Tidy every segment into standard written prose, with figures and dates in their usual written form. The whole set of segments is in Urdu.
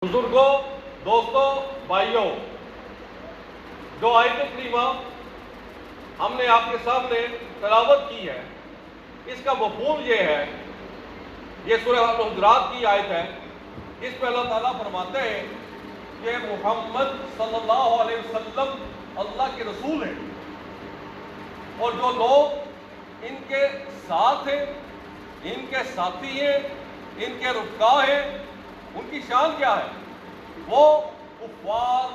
بزرگوں، دوستوں، بھائیوں، جو آیت کریمہ ہم نے آپ کے سامنے تلاوت کی ہے، اس کا مفہوم یہ ہے، یہ سورہ الحجرات کی آیت ہے۔ اس پہ اللہ تعالیٰ فرماتے ہیں کہ محمد صلی اللہ علیہ وسلم اللہ کے رسول ہیں، اور جو لوگ ان کے ساتھ ہیں، ان کے ساتھی ہیں، ان کے رفقا ہیں، ان کی شان کیا ہے؟ وہ کفار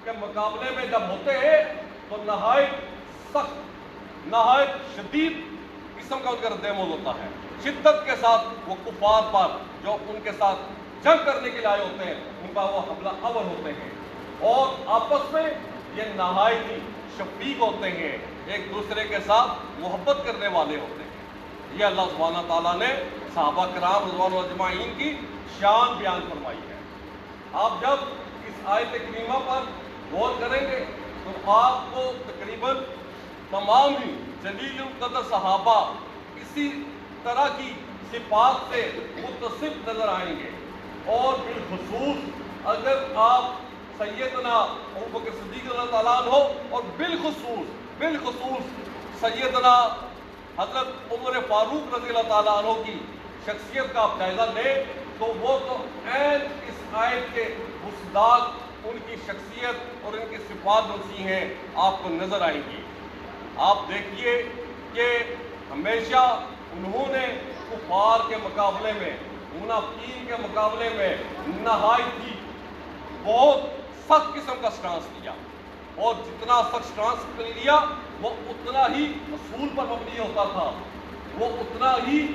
کے مقابلے میں جب ہوتے ہیں تو نہایت سخت، نہایت شدید قسم کا ان کا رد عمل ہوتا ہے۔ شدت کے ساتھ وہ کفار پر جو ان کے ساتھ جنگ کرنے کے لیے آئے ہوتے ہیں، ان کا وہ حملہ آور ہوتے ہیں، اور آپس میں یہ نہایت ہی شفیق ہوتے ہیں، ایک دوسرے کے ساتھ محبت کرنے والے ہوتے ہیں۔ یہ اللہ سبحانہ تعالیٰ نے صحابہ کرام رضوان اللہ اجمعین کی شان بیان فرمائی ہے۔ آپ جب اس آیت کریمہ پر غور کریں گے تو آپ کو تقریباً تمام ہی جلیل القدر صحابہ اسی طرح کی صفات سے متصف نظر آئیں گے، اور بالخصوص اگر آپ سیدنا ابوبکر صدیق اللہ تعالیٰ عنہ اور بالخصوص سیدنا حضرت عمر فاروق رضی اللہ تعالیٰ عنہ کی شخصیت کا آپ جائزہ لیں تو وہ تو عین اس آیت کے مصداق ان کی شخصیت اور ان کی صفات سی ہیں آپ کو نظر آئیں گی۔ آپ دیکھیے کہ ہمیشہ انہوں نے کفار کے مقابلے میں، منافقین کے مقابلے میں نہایت ہی بہت سخت قسم کا سٹانس لیا، اور جتنا سخت سٹانس لیا وہ اتنا ہی اصول پر مبنی ہوتا تھا، وہ اتنا ہی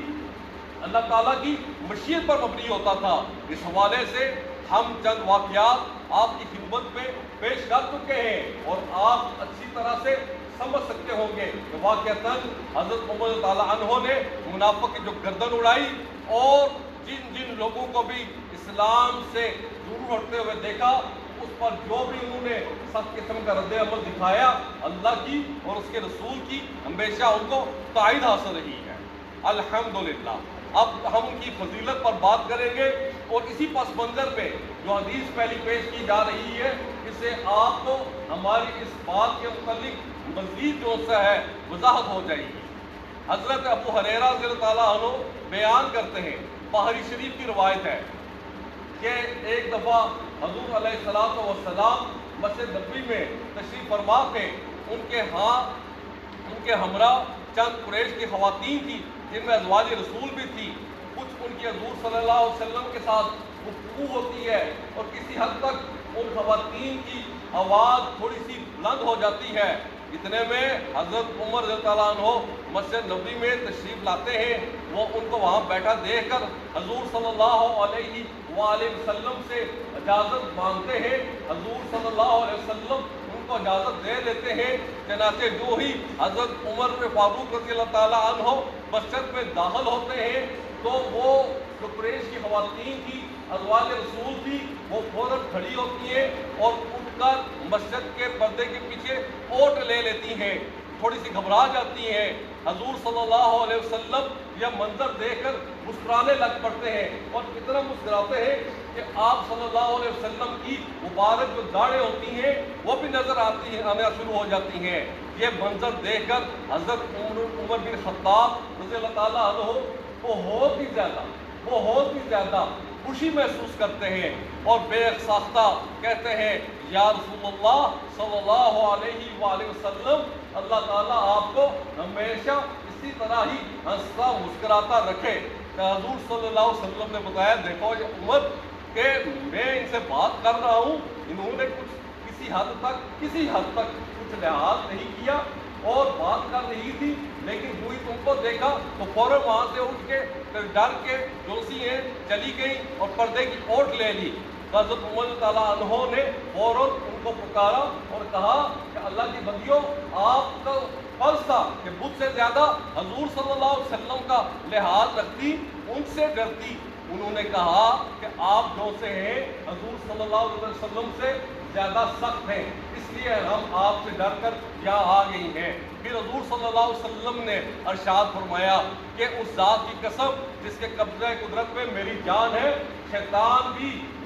اللہ تعالیٰ کی مشیت پر مبنی ہوتا تھا۔ اس حوالے سے ہم چند واقعات آپ کی خدمت میں پیش کر چکے ہیں، اور آپ اچھی طرح سے سمجھ سکتے ہوں گے کہ واقعتاً حضرت عمر تعالیٰ عنہ نے منافق کی جو گردن اڑائی، اور جن لوگوں کو بھی اسلام سے دور ہٹتے ہوئے دیکھا، اس پر جو بھی انہوں نے سخت قسم کا رد عمل دکھایا، اللہ کی اور اس کے رسول کی ہمیشہ ان کو تائید حاصل رہی ہے، الحمدللہ۔ اب ہم ان کی فضیلت پر بات کریں گے، اور اسی پس منظر پہ جو حدیث پہلی پیش کی جا رہی ہے، اس سے آپ کو ہماری اس بات کے متعلق مزید جو ہے وضاحت ہو جائے گی۔ حضرت ابو ہریرہ رضی اللہ تعالیٰ عنہ بیان کرتے ہیں، بخاری شریف کی روایت ہے کہ ایک دفعہ حضور علیہ الصلوۃ والسلام مسجد نبوی میں تشریف فرما تھے، ان کے ہمراہ چند قریش کی خواتین تھیں جن میں ازواج رسول بھی تھی، کچھ ان کی حضور صلی اللہ علیہ وسلم کے ساتھ گفتگو ہوتی ہے، اور کسی حد تک ان خواتین کی آواز تھوڑی سی بلند ہو جاتی ہے۔ اتنے میں حضرت عمر رضی اللہ عنہ مسجد نبوی میں تشریف لاتے ہیں، وہ ان کو وہاں بیٹھا دیکھ کر حضور صلی اللہ علیہ وآلہ وسلم سے اجازت مانگتے ہیں۔ حضور صلی اللہ علیہ وسلم ان کو اجازت دے دیتے ہیں۔ چنانچہ جو ہی حضرت عمر فاروق رضی اللہ تعالیٰ عنہ مسجد میں داخل ہوتے ہیں تو وہ جو قریش کی خواتین کی ازواج رسول تھی، وہ فوراً کھڑی ہوتی ہیں اور اٹھ کر مسجد کے پردے کے پیچھے اوٹ لے لیتی ہیں، تھوڑی سی گھبرا جاتی ہیں۔ حضور صلی اللہ علیہ وسلم یہ منظر دیکھ کر مسکرانے لگ پڑتے ہیں، اور اتنا مسکراتے ہیں کہ آپ صلی اللہ علیہ وسلم کی مبارک جو داڑھیں ہوتی ہیں وہ بھی نظر آنا شروع ہو جاتی ہیں۔ یہ منظر دیکھ کر حضرت عمر بن خطاب رضی اللہ تعالیٰ عنہ بہت ہی زیادہ خوشی محسوس کرتے ہیں، اور بے ساختہ کہتے ہیں، یا رسول اللہ صلی اللہ علیہ وآلہ وسلم، اللہ تعالیٰ آپ کو ہمیشہ اسی طرح ہی ہنستا مسکراتا رکھے۔ حضور صلی اللہ علیہ وسلم نے بتایا، دیکھو یہ عمر کہ میں ان سے بات کر رہا ہوں، انہوں نے کسی حد تک کچھ لحاظ نہیں کیا اور بات کر رہی تھی، لیکن جو ہی تم کو دیکھا تو فوراً وہاں سے اٹھ کے ڈر کے جو سی ہیں چلی گئی اور پردے کی اوٹ لے لی۔ حضرت عمر تعالیٰ عنہ نے فوراً ان کو پکارا اور کہا کہ اللہ کی بندیوں، آپ کا فرض تھا کہ مجھ سے زیادہ حضور صلی اللہ علیہ وسلم کا لحاظ رکھتی، ان سے ڈرتی۔ انہوں نے کہا کہ آپ جو سے ہیں حضور صلی اللہ علیہ وسلم سے زیادہ سخت ہیں، اس لیے ہم آپ سے ڈر کر یہاں آ گئی ہیں۔ پھر حضور صلی اللہ علیہ وسلم نے ارشاد فرمایا کہ اس ذات کی قسم جس کے قبضہ قدرت میں میری جان ہے، شیطان بھی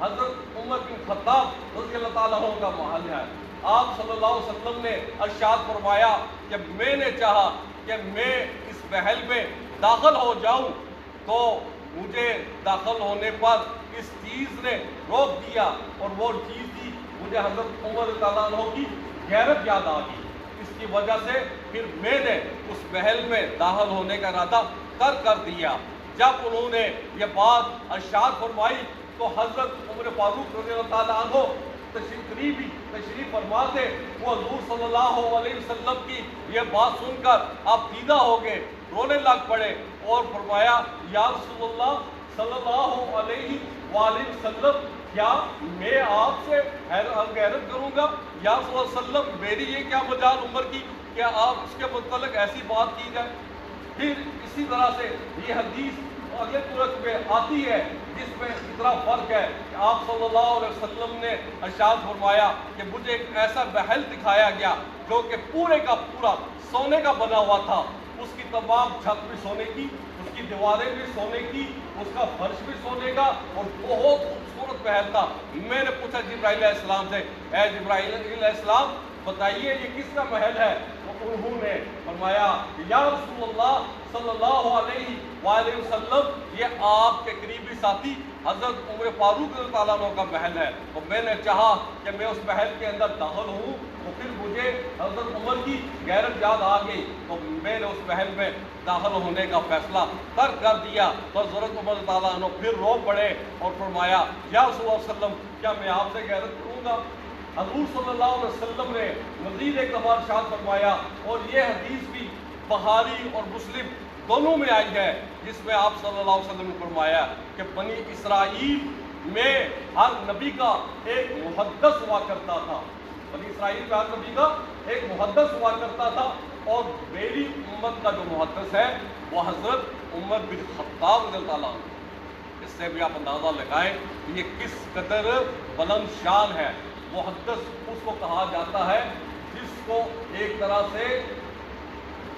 حضرت عمر بن خطاب رضی اللہ تعالیٰ عنہ کا محل ہے۔ آپ صلی اللہ علیہ وسلم نے ارشاد فرمایا کہ میں نے چاہا کہ میں اس محل میں داخل ہو جاؤں تو مجھے داخل ہونے پر اس چیز نے روک دیا، اور وہ چیز تھی مجھے حضرت عمر رضی اللہ عنہ کی غیرت یاد آ گئی۔ اس کی وجہ سے پھر میں نے اس محل میں داخل ہونے کا ارادہ ترک کر دیا۔ جب انہوں نے یہ بات ارشاد فرمائی تو حضرت عمر فاروق رضی اللہ تعالیٰ عنہ تشریف فرما تھے، وہ حضور صلی اللہ علیہ وسلم کی یہ بات سن کر آپ فیدہ ہو گئے، رونے لگ پڑے اور فرمایا یا رسول اللہ صلی اللہ علیہ وآلہ وسلم، کیا میں آپ سے غیرت کروں گا؟ یا رسول اللہ صلی اللہ علیہ وسلم، میری یہ کیا مجال عمر کی کہ آپ اس کے متعلق ایسی بات کی جائے؟ پھر اسی طرح سے یہ حدیث اگلے صورت میں آتی ہے جس میں اتنا فرق ہے کہ آپ صلی اللہ علیہ وسلم نے ارشاد فرمایا کہ مجھے ایک ایسا محل دکھایا گیا جو کہ پورے کا پورا سونے کا بنا ہوا تھا، اس کی تمام چھت بھی سونے کی، اس کی دیواریں بھی سونے کی، اس کا فرش بھی سونے کا، اور بہت خوبصورت محل تھا۔ میں نے پوچھا جبرائیل علیہ السلام سے، اے جبرائیل علیہ السلام بتائیے یہ کس کا محل ہے؟ تو انہوں نے فرمایا یا رسول اللہ صلی اللہ علیہ وآلہ وسلم، یہ آپ کے قریبی ساتھی حضرت عمر فاروق رضی اللہ عنہ کا محل ہے۔ تو میں نے چاہا کہ میں اس محل کے اندر داخل ہوں، تو پھر مجھے حضرت عمر کی غیرت یاد آ گئی، تو میں نے اس محل میں داخل ہونے کا فیصلہ ترک کر دیا۔ تو حضرت عمر رضی اللہ عنہ پھر رو پڑے اور فرمایا یا رسول اللہ صلی اللہ علیہ وسلم، کیا میں آپ سے غیرت کروں گا؟ حضور صلی اللہ علیہ وسلم نے مزید ایک دفعہ ارشاد فرمایا، اور یہ حدیث بھی بخاری اور مسلم دونوں میں آئی ہے، جس میں آپ صلی اللہ علیہ وسلم نے فرمایا کہ بنی اسرائیل میں ہر نبی کا ایک محدث ہوا کرتا تھا، بنی اسرائیل میں ہر نبی کا ایک محدث ہوا کرتا تھا، اور میری امت کا جو محدث ہے وہ حضرت عمر بن خطاب رضی اللہ عنہ۔ اس سے بھی آپ اندازہ لگائیں کہ یہ کس قدر بلند شان ہے۔ محدث اس کو کہا جاتا ہے جس کو ایک طرح سے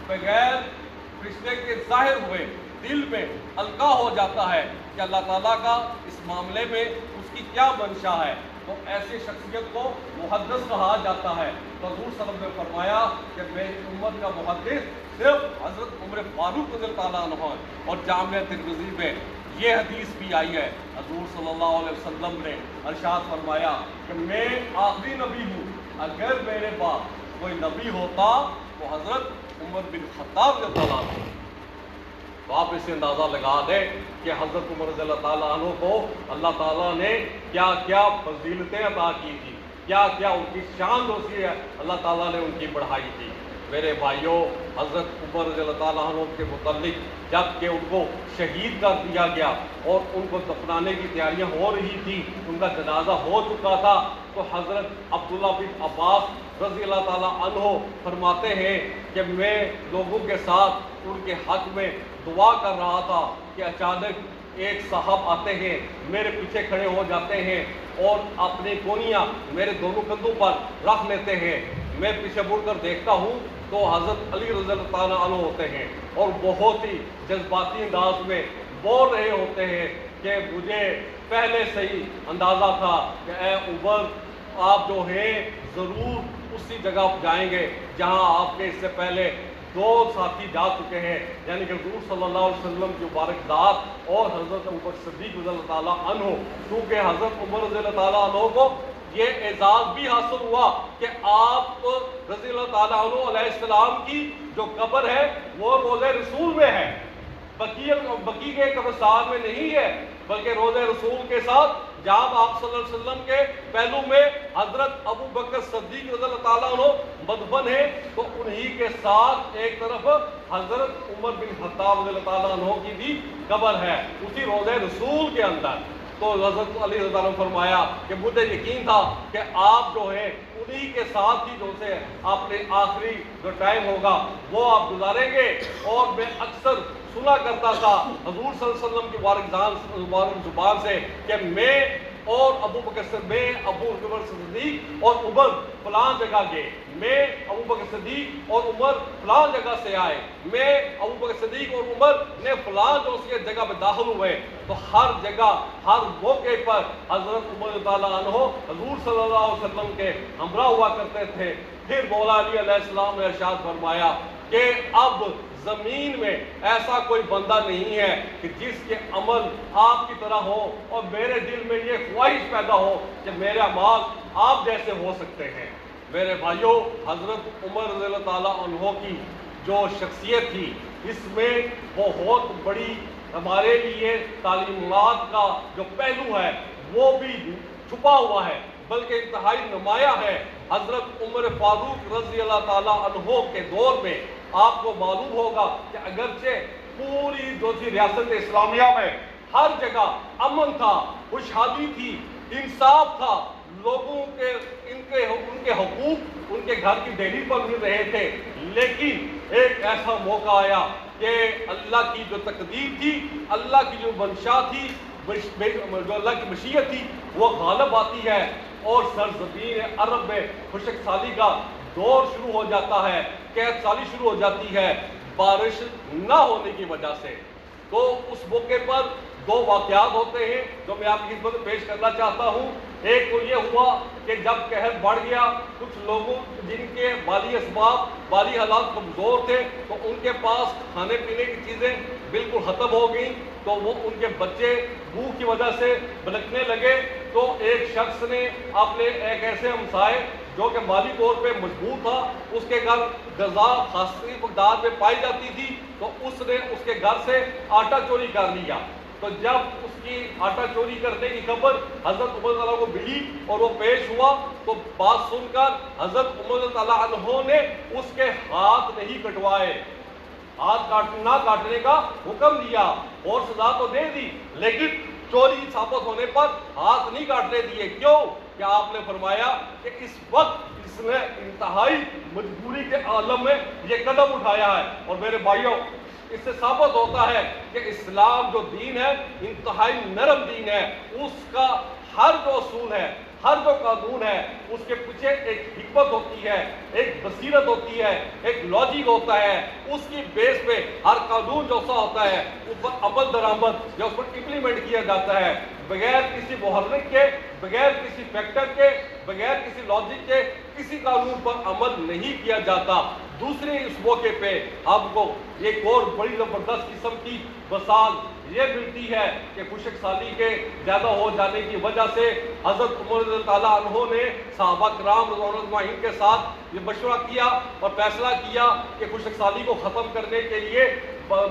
بغیر رشتے کے ظاہر ہوئے دل میں القا ہو جاتا ہے کہ اللہ تعالیٰ کا اس معاملے میں اس کی کیا منشا ہے، تو ایسی شخصیت کو محدث کہا جاتا ہے۔ تو حضور صلی اللہ علیہ وسلم نے فرمایا کہ میری امت کا محدث صرف حضرت عمر فاروق رضی اللہ عنہ ہے۔ اور جامع ترمذی میں یہ حدیث بھی آئی ہے، حضور صلی اللہ علیہ وسلم نے ارشاد فرمایا کہ میں آخری نبی ہوں، اگر میرے بعد کوئی نبی ہوتا تو حضرت عمر بن خطاب رضی اللہ عنہ۔ تو آپ اس سے اندازہ لگا دیں کہ حضرت عمر رضی اللہ تعالیٰ عنہ کو اللہ تعالیٰ نے کیا کیا فضیلتیں عطا کی تھی، کیا کیا ان کی شان دوسری ہے اللہ تعالیٰ نے ان کی بڑھائی تھی۔ میرے بھائیوں، حضرت عمر رضی اللہ تعالیٰ عنہ کے متعلق جب کہ ان کو شہید کر دیا گیا اور ان کو دفنانے کی تیاریاں ہو رہی تھی، ان کا جنازہ ہو چکا تھا، تو حضرت عبداللہ بن عباس رضی اللہ تعالیٰ عنہ فرماتے ہیں کہ میں لوگوں کے ساتھ ان کے حق میں دعا کر رہا تھا کہ اچانک ایک صاحب آتے ہیں، میرے پیچھے کھڑے ہو جاتے ہیں اور اپنی کونیاں میرے دونوں کندھوں پر رکھ لیتے ہیں۔ میں پیچھے مڑ کر دیکھتا ہوں تو حضرت علی رضی اللہ تعالیٰ عنہ ہوتے ہیں، اور بہت ہی جذباتی انداز میں بول رہے ہوتے ہیں کہ مجھے پہلے سے ہی اندازہ تھا کہ اے عمر، آپ جو ہیں ضرور اسی جگہ جائیں گے جہاں آپ کے اس سے پہلے دو ساتھی جا چکے ہیں، یعنی کہ حضور صلی اللہ علیہ وسلم کی مبارک ذات اور حضرت ابوبکر صدیق رضی اللہ تعالیٰ عنہ۔ کیونکہ حضرت عمر رضی اللہ تعالیٰ عنہ کو یہ اعزاز بھی حاصل ہوا کہ آپ رضی اللہ تعالیٰ عنہ علیہ السلام کی جو قبر ہے وہ روضہ رسول میں ہے، بقی کے قبرستان میں نہیں ہے، بلکہ روضہ رسول کے ساتھ جب آپ صلی اللہ علیہ وسلم کے پہلو میں حضرت ابوبکر صدیق رضی اللہ تعالیٰ عنہ مدفن ہے، تو انہی کے ساتھ ایک طرف حضرت عمر بن خطاب رضی اللہ تعالیٰ عنہ کی بھی قبر ہے اسی روضہ رسول کے اندر۔ تو حضرت علی رضی اللہ عنہ نے فرمایا کہ مجھے یقین تھا کہ آپ جو ہے انہی کے ساتھ ہی جو سے اپنے آخری جو ٹائم ہوگا وہ آپ گزاریں گے، اور میں اکثر سنا کرتا تھا حضور صلی اللہ علیہ وسلم کی مبارک زبان سے کہ میں اور ابو بکر صدیق اور عمر فلان جگہ گئے، میں ابو بکر صدیق اور عمر فلان جگہ سے آئے، میں ابو بکر صدیق اور عمر نے فلان جو اس کے جگہ پہ داخل ہوئے، تو ہر جگہ ہر موقع پر حضرت عمر تعالیٰ عنہ حضور صلی اللہ علیہ وسلم کے ہمراہ ہوا کرتے تھے۔ پھر مولا علی علیہ السلام نے ارشاد فرمایا کہ اب زمین میں ایسا کوئی بندہ نہیں ہے کہ جس کے عمل آپ کی طرح ہو، اور میرے دل میں یہ خواہش پیدا ہو کہ میرے اعمال آپ جیسے ہو سکتے ہیں۔ میرے بھائیوں، حضرت عمر رضی اللہ تعالیٰ عنہ کی جو شخصیت تھی، اس میں بہت بڑی ہمارے لیے تعلیمات کا جو پہلو ہے وہ بھی چھپا ہوا ہے، بلکہ انتہائی نمایاں ہے۔ حضرت عمر فاروق رضی اللہ تعالیٰ عنہ کے دور میں آپ کو معلوم ہوگا کہ اگرچہ پوری دوسری ریاست اسلامیہ میں ہر جگہ امن تھا، خوشحالی تھی، انصاف تھا، لوگوں کے ان کے حقوق ان کے گھر کی دہلیز پر مل رہے تھے، لیکن ایک ایسا موقع آیا کہ اللہ کی جو تقدیر تھی، اللہ کی جو منشا تھی، جو اللہ کی مشیت تھی، وہ غالب آتی ہے، اور سرزمین عرب میں خشک سالی کا دور شروع ہو جاتا ہے، قحط سالی شروع ہو جاتی ہے بارش نہ ہونے کی وجہ سے۔ تو اس موقع پر دو واقعات ہوتے ہیں جو میں آپ کی خدمت میں پیش کرنا چاہتا ہوں۔ ایک تو یہ ہوا کہ جب قحط بڑھ گیا، کچھ لوگوں جن کے مالی اسباب، مالی حالات کمزور تھے، تو ان کے پاس کھانے پینے کی چیزیں بالکل ختم ہو گئیں، تو وہ ان کے بچے بھوک کی وجہ سے بلکنے لگے۔ تو ایک شخص نے اپنے ایک ایسے ہمسائے جو کہ مالی طور پہ مضبوط تھا، اس کے گھر غذا خاصی مقدار میں پائی جاتی تھی، تو اس نے اس کے گھر سے آٹا چوری کر لیا۔ تو جب اس کی آٹا چوری کرنے کی خبر حضرت عمر تعالیٰ کو ملی اور وہ پیش ہوا، تو بات سن کر حضرت عمر تعالیٰ عنہ نے اس کے ہاتھ نہیں کٹوائے، ہاتھ نہ کاٹنے کا حکم دیا اور سزا تو دے دی، لیکن چوری ثابت ہونے پر ہاتھ نہیں کاٹنے دیے۔ کیوں؟ کہ آپ نے فرمایا کہ اس وقت اس نے انتہائی مجبوری کے عالم میں یہ قدم اٹھایا ہے۔ اور میرے بھائیوں، اس سے ثابت ہوتا ہے کہ اسلام جو دین ہے انتہائی نرم دین ہے، اس کا ہر جو اصول ہے، ہر جو قانون ہے، اس کے پیچھے ایک حکمت ہوتی ہے، ایک بصیرت ہوتی ہے، ایک لاجک ہوتا ہے۔ اس کی بیس پہ ہر قانون جو سا ہوتا ہے اس پر عمل درآمد یا اس پر امپلیمنٹ کیا جاتا ہے، بغیر کسی محرک کے، بغیر کسی فیکٹر کے، بغیر کسی لاجک کے کسی قانون پر عمل نہیں کیا جاتا۔ دوسرے اس موقع پہ آپ کو ایک اور بڑی زبردست قسم کی مثال یہ ملتی ہے کہ خشک سالی کے زیادہ ہو جانے کی وجہ سے حضرت عمر رضی اللہ تعالیٰ عنہ نے صحابہ کرام رضوان اللہ اجمعین کے ساتھ یہ مشورہ کیا اور فیصلہ کیا کہ خشک سالی کو ختم کرنے کے لیے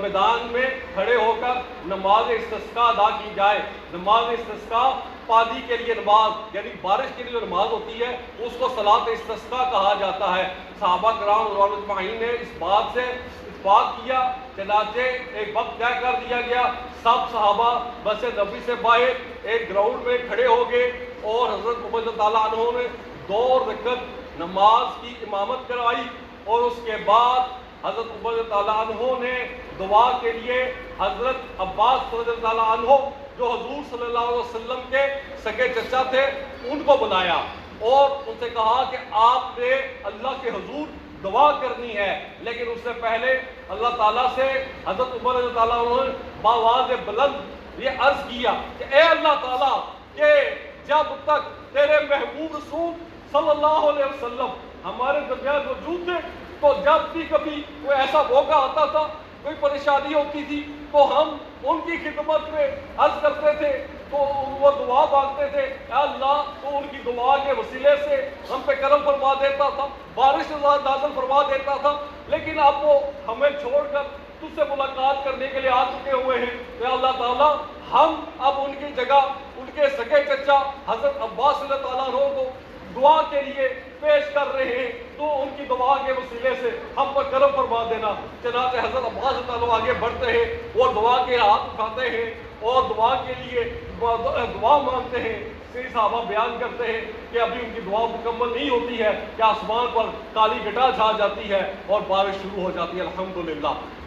میدان میں کھڑے ہو کر نماز استسقاء ادا کی جائے۔ نماز استسقاء پانی کے لیے نماز، یعنی بارش کے لیے جو نماز ہوتی ہے اس کو صلاۃ استسقاء کہا جاتا ہے۔ صحابہ کرام رضوان اللہ اجمعین نے اس بات سے اتفاق کیا، چنانچہ ایک وقت طے کر دیا گیا، سب صحابہ مسجد نبوی سے باہر ایک گراؤنڈ میں کھڑے ہو گئے اور حضرت عمر رضی اللہ عنہ نے 2 رکعت نماز کی امامت کروائی، اور اس کے بعد حضرت عمر رضی اللہ عنہ نے دعا کے لیے حضرت عباس رضی اللہ عنہ جو حضور صلی اللہ علیہ وسلم کے سگے چچا تھے ان کو بلایا اور ان سے کہا کہ آپ نے اللہ کے حضور دعا کرنی ہے، لیکن اس سے پہلے اللہ تعالیٰ سے حضرت عمر رضی اللہ عنہ نے بآواز بلند یہ عرض کیا کہ اے اللہ تعالیٰ، کہ جب تک تیرے محبوب رسول صلی اللہ علیہ وسلم ہمارے درمیان موجود تھے، تو جب بھی کبھی کوئی ایسا موقع آتا تھا، کوئی پریشانی ہوتی تھی، تو ہم ان کی خدمت میں عرض کرتے تھے، تو وہ دعا مانگتے تھے، اے اللہ تو ان کی دعا کے وسیلے سے ہم پہ کرم فرما دیتا تھا، بارش نازل فرما دیتا تھا۔ لیکن اب وہ ہمیں چھوڑ کر تجھ سے ملاقات کرنے کے لیے آ چکے ہوئے ہیں، اے اللہ تعالیٰ ہم اب ان کی جگہ ان کے سگے چچا حضرت عباس رضی اللہ عنہ کو دعا کے لیے پیش کر رہے ہیں، تو ان کی دعا کے وسیلے سے ہم پر کرم فرما دینا۔ چنانچہ حضرت عباس رضی اللہ عنہ آگے بڑھتے ہیں اور دعا کے ہاتھ اٹھاتے ہیں اور دعا کے لیے دعا مانگتے ہیں۔ کئی صحابہ بیان کرتے ہیں کہ ابھی ان کی دعا مکمل نہیں ہوتی ہے کہ آسمان پر کالی گھٹا چھا جاتی ہے اور بارش شروع ہو جاتی ہے۔ الحمدللہ